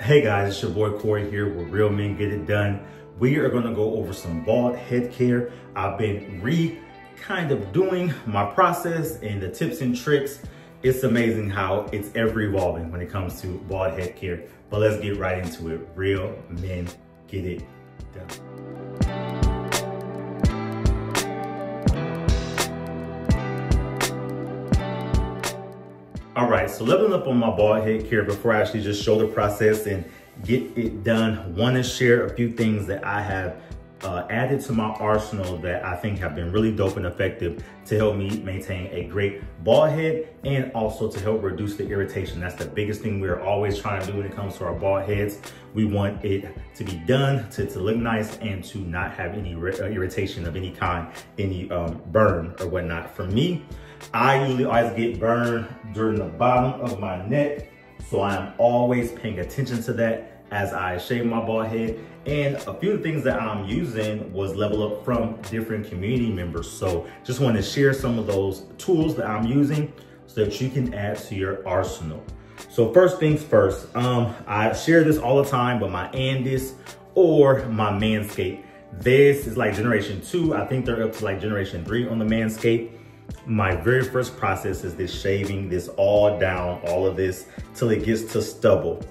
Hey guys, it's your boy Corey here with Real Men Get It Done. We are gonna go over some bald head care. I've been kind of doing my process and the tips and tricks. It's amazing how it's ever evolving when it comes to bald head care. But let's get right into it. Real Men Get It Done. All right, so leveling up on my bald head care before I actually just show the process and get it done. Want to share a few things that I have added to my arsenal that I think have been really dope and effective to help me maintain a great bald head and also to help reduce the irritation. That's the biggest thing we're always trying to do when it comes to our bald heads. We want it to be done, to look nice and to not have any irritation of any kind, any burn or whatnot. For me, I usually always get burned during the bottom of my neck, so I'm always paying attention to that as I shave my bald head. And a few of the things that I'm using was level up from different community members. So just want to share some of those tools that I'm using so that you can add to your arsenal. So first things first, I share this all the time, but my Andis or my Manscaped, this is like generation 2. I think they're up to like generation 3 on the Manscaped. My very first process is this shaving this all down, all of this till it gets to stubble.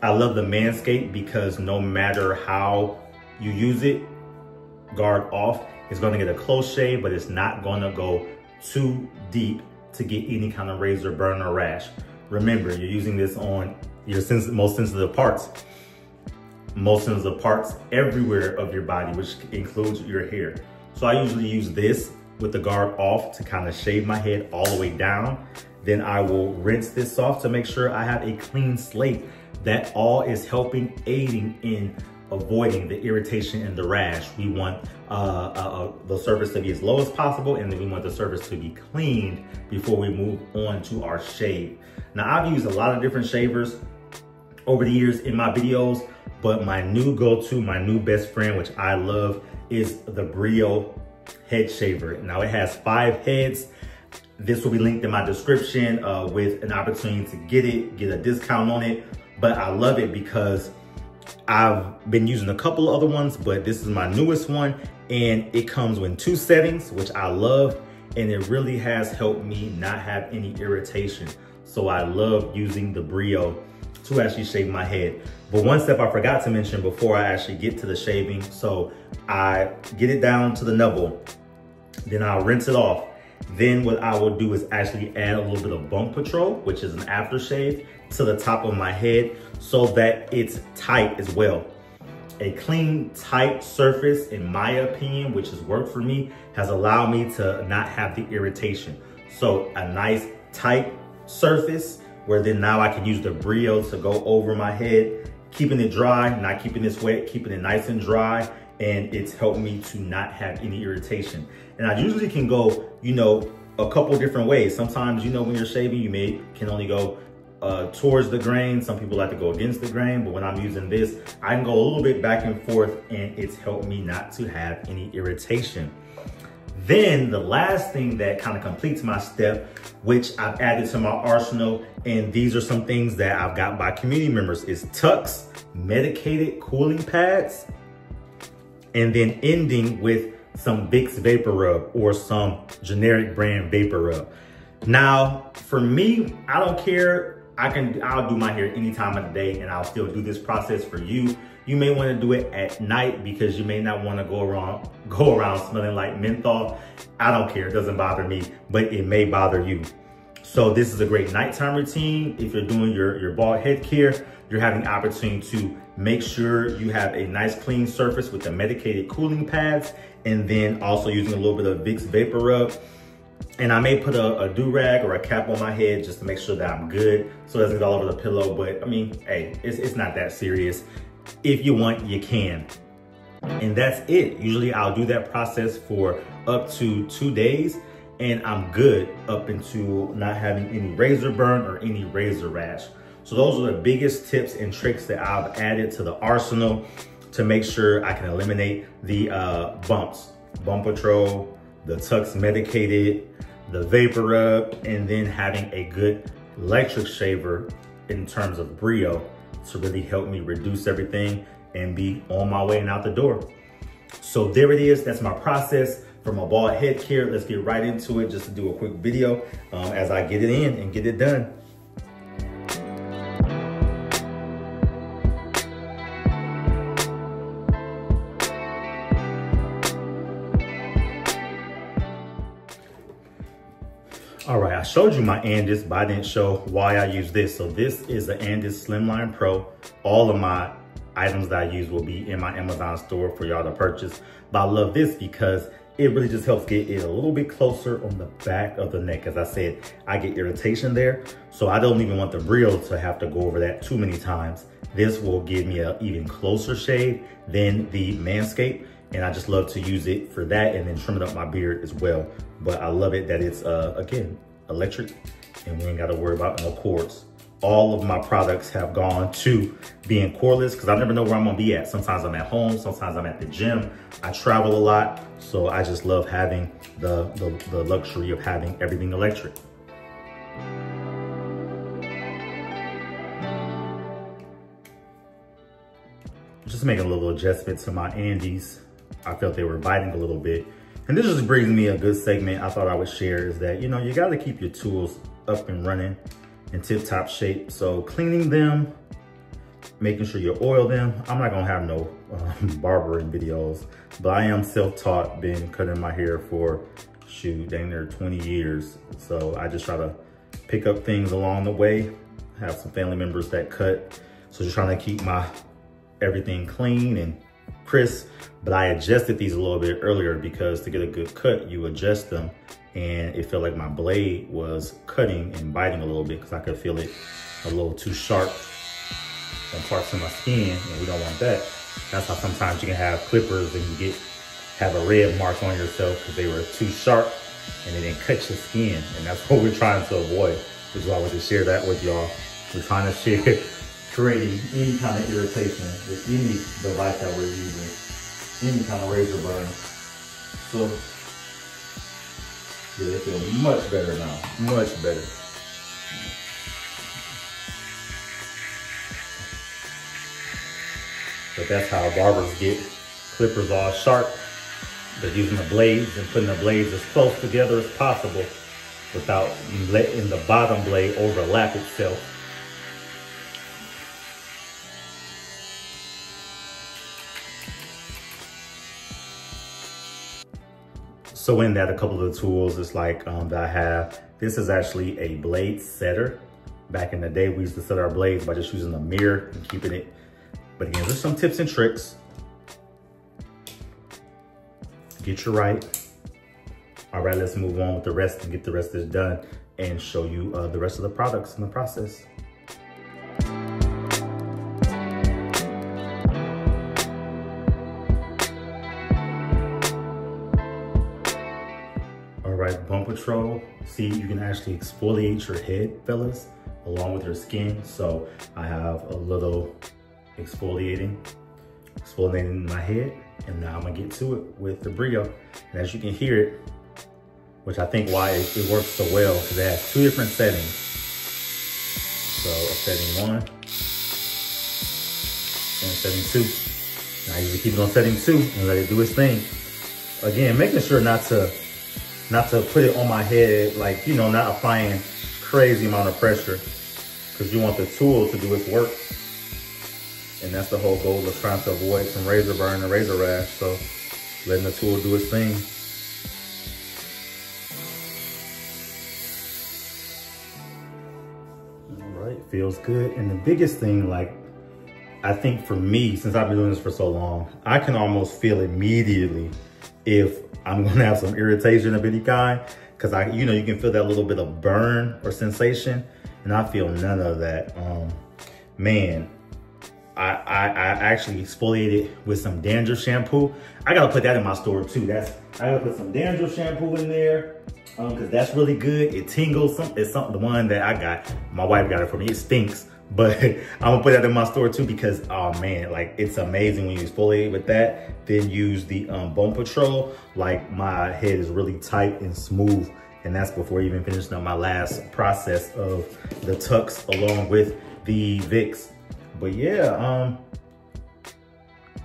I love the Manscaped because no matter how you use it, guard off, it's gonna get a close shave, but it's not gonna go too deep to get any kind of razor burn or rash. Remember, you're using this on your most sensitive parts. Most sensitive parts everywhere of your body, which includes your hair. So I usually use this with the guard off to kind of shave my head all the way down. Then I will rinse this off to make sure I have a clean slate. That all is aiding in avoiding the irritation and the rash. We want the surface to be as low as possible, and then we want the surface to be cleaned before we move on to our shave. Now, I've used a lot of different shavers over the years in my videos, but my new go-to, my new best friend, which I love, is the BRIO head shaver. Now, it has 5 heads. This will be linked in my description with an opportunity to get a discount on it. But I love it because I've been using a couple other ones, but this is my newest one, and it comes with 2 settings, which I love, and it really has helped me not have any irritation. So I love using the BRIO to actually shave my head. But one step I forgot to mention before I actually get to the shaving. So I get it down to the nubble, then I'll rinse it off. Then what I will do is actually add a little bit of bump control, which is an aftershave, to the top of my head so that it's tight as well. A clean, tight surface, in my opinion, which has worked for me, has allowed me to not have the irritation. So a nice, tight surface where then now I can use the BRIO to go over my head, keeping it dry, not keeping it wet, keeping it nice and dry. And it's helped me to not have any irritation. And I usually can go, a couple different ways. Sometimes, when you're shaving, you can only go towards the grain. Some people like to go against the grain, but when I'm using this, I can go a little bit back and forth, and it's helped me not to have any irritation. Then the last thing that kind of completes my step, which I've added to my arsenal, and these are some things that I've got by community members, is tucks, medicated cooling pads, and then ending with some Vicks Vapor Rub or some generic brand Vapor Rub. Now, for me, I don't care. I'll do my hair any time of the day, and I'll still do this process for you. You may want to do it at night because you may not want to go around smelling like menthol. I don't care, it doesn't bother me, but it may bother you. So this is a great nighttime routine. If you're doing your bald head care, you're having the opportunity to make sure you have a nice clean surface with the medicated cooling pads, and then also using a little bit of Vicks Vapor Rub. And I may put a do-rag or a cap on my head just to make sure that I'm good, so it doesn't get all over the pillow. But I mean, hey, it's not that serious. If you want, you can. And that's it. Usually I'll do that process for up to 2 days, and I'm good up into not having any razor burn or any razor rash. So those are the biggest tips and tricks that I've added to the arsenal to make sure I can eliminate the bumps, bump control, the tucks medicated, the Vapor Rub, and then having a good electric shaver in terms of BRIO to really help me reduce everything and be on my way and out the door. So there it is. That's my process for my bald head care. Let's get right into it just to do a quick video as I get it in and get it done. All right, I showed you my Andis, but I didn't show why I use this. So this is the Andis Slimline Pro. All of my items that I use will be in my Amazon store for y'all to purchase. But I love this because it really just helps get it a little bit closer on the back of the neck. As I said, I get irritation there. So I don't even want the BRIO to have to go over that too many times. This will give me an even closer shave than the Manscaped. And I just love to use it for that and then trimming up my beard as well. But I love it that it's, again, electric and we ain't gotta worry about no cords. All of my products have gone to being cordless because I never know where I'm gonna be at. Sometimes I'm at home, sometimes I'm at the gym. I travel a lot, so I just love having the luxury of having everything electric. Just making a little adjustment to my Andis. I felt they were biting a little bit. And this just brings me a good segment I thought I would share is that, you know, you gotta keep your tools up and running in tip-top shape. So cleaning them, making sure you oil them. I'm not gonna have no barbering videos, but I am self-taught, been cutting my hair for, shoot, dang near 20 years. So I just try to pick up things along the way. I have some family members that cut. So just trying to keep my everything clean and crisp. But I adjusted these a little bit earlier because to get a good cut, you adjust them. And it felt like my blade was cutting and biting a little bit because I could feel it a little too sharp on parts of my skin, and we don't want that. That's how sometimes you can have clippers and you have a red mark on yourself because they were too sharp and they didn't cut your skin. And that's what we're trying to avoid, which is why I wanted to share that with y'all. We're trying to share creating any kind of irritation with any device that we're using, any kind of razor burn. So yeah, they feel much better now, much better. But that's how barbers get clippers all sharp. They're using the blades and putting the blades as close together as possible without letting the bottom blade overlap itself. So in that, a couple of the tools is like that I have. This is actually a blade setter. Back in the day, we used to set our blades by just using a mirror and keeping it. But again, there's some tips and tricks. Get you right. All right, let's move on with the rest and get the rest of this done and show you the rest of the products in the process. Bump Patrol. See, you can actually exfoliate your head, fellas, along with your skin. So I have a little exfoliating my head, and now I'm gonna get to it with the BRIO. And as you can hear it, which I think why it works so well, because it has two different settings. So a setting 1 and setting 2. And I usually keep it on setting 2 and let it do its thing. Again, making sure not to put it on my head, like, you know, not applying crazy amount of pressure because you want the tool to do its work. And that's the whole goal of trying to avoid some razor burn and razor rash. So letting the tool do its thing. All right, feels good. And the biggest thing, like, I think for me, since I've been doing this for so long, I can almost feel immediately if I'm gonna have some irritation of any kind, because you know, you can feel that little bit of burn or sensation, and I feel none of that. Man, I actually exfoliated with some dandruff shampoo. I gotta put that in my store too. I gotta put some dandruff shampoo in there, because that's really good. It tingles. It's something, the one that I got, my wife got it for me. It stinks, but I'm gonna put that in my store too because, oh man, like, it's amazing when you exfoliate with that. Then use the Bump Patrol. Like, my head is really tight and smooth, and that's before even finishing up my last process of the tucks along with the Vicks. But yeah,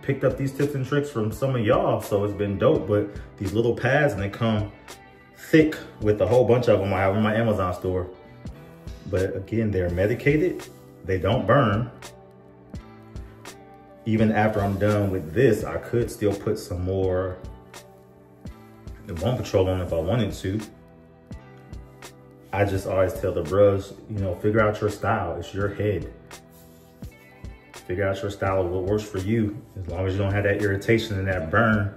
picked up these tips and tricks from some of y'all, so it's been dope. But these little pads, and they come thick with a whole bunch of them I have in my Amazon store. But again, they're medicated, they don't burn. Even after I'm done with this, I could still put some more Bone Patrol on if I wanted to. I just always tell the bros, you know, figure out your style. It's your head. Figure out your style of what works for you. As long as you don't have that irritation and that burn,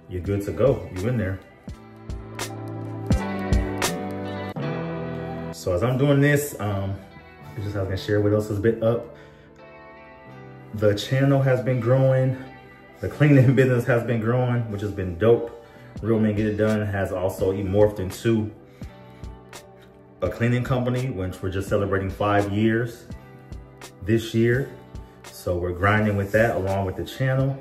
you're good to go. You in there. So as I'm doing this, I was gonna share what else has been up. The channel has been growing. The cleaning business has been growing, which has been dope. Real Men Get It Done has also morphed into a cleaning company, which we're just celebrating 5 years this year. So we're grinding with that along with the channel.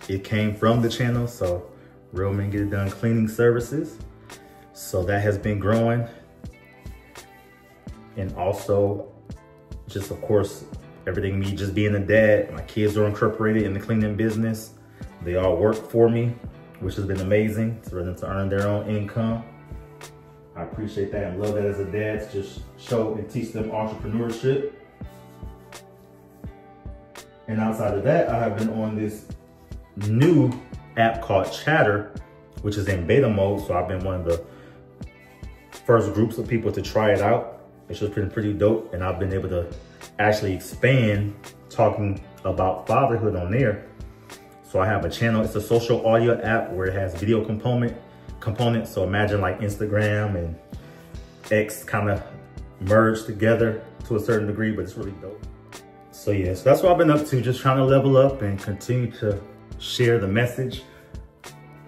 It came from the channel, so Real Men Get It Done Cleaning Services. So that has been growing. And also, just of course, everything me just being a dad, my kids are incorporated in the cleaning business. They all work for me, which has been amazing for them to earn their own income. I appreciate that and love that as a dad, to just show and teach them entrepreneurship. And outside of that, I have been on this new app called Chatter, which is in beta mode. So I've been one of the first groups of people to try it out. It's just been pretty dope. And I've been able to actually expand talking about fatherhood on there. So I have a channel. It's a social audio app where it has video components. So imagine like Instagram and X kind of merged together to a certain degree, but it's really dope. So yeah, so that's what I've been up to, just trying to level up and continue to share the message,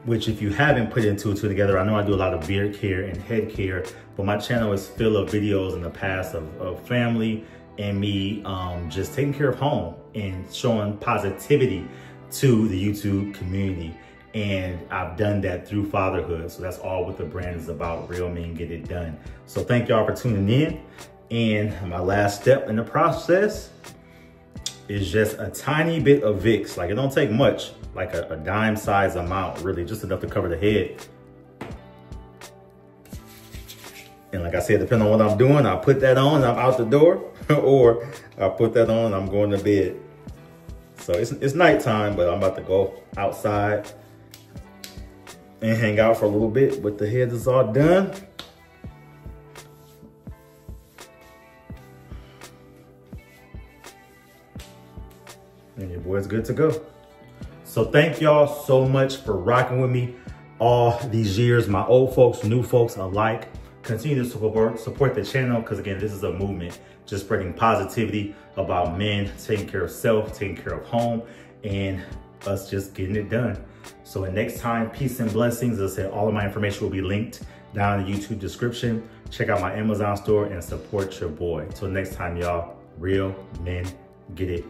which if you haven't put two and two together, I know I do a lot of beard care and head care, but my channel is full of videos in the past of family and me just taking care of home and showing positivity to the YouTube community. And I've done that through fatherhood. So that's all what the brand is about, Real Men Get It Done. So thank y'all for tuning in. And my last step in the process is just a tiny bit of Vicks. Like, it don't take much, like a dime size amount, really, just enough to cover the head. And like I said, depending on what I'm doing, I put that on and I'm out the door, or I put that on and I'm going to bed. So it's nighttime, but I'm about to go outside and hang out for a little bit, but the head is all done. And your boy's good to go. So thank y'all so much for rocking with me all these years, my old folks, new folks alike. Continue to support the channel, because again, this is a movement just spreading positivity about men taking care of self, taking care of home, and us just getting it done. So the next time, peace and blessings. As I said, all of my information will be linked down in the YouTube description. Check out my Amazon store and support your boy. Till next time, y'all, Real Men Get It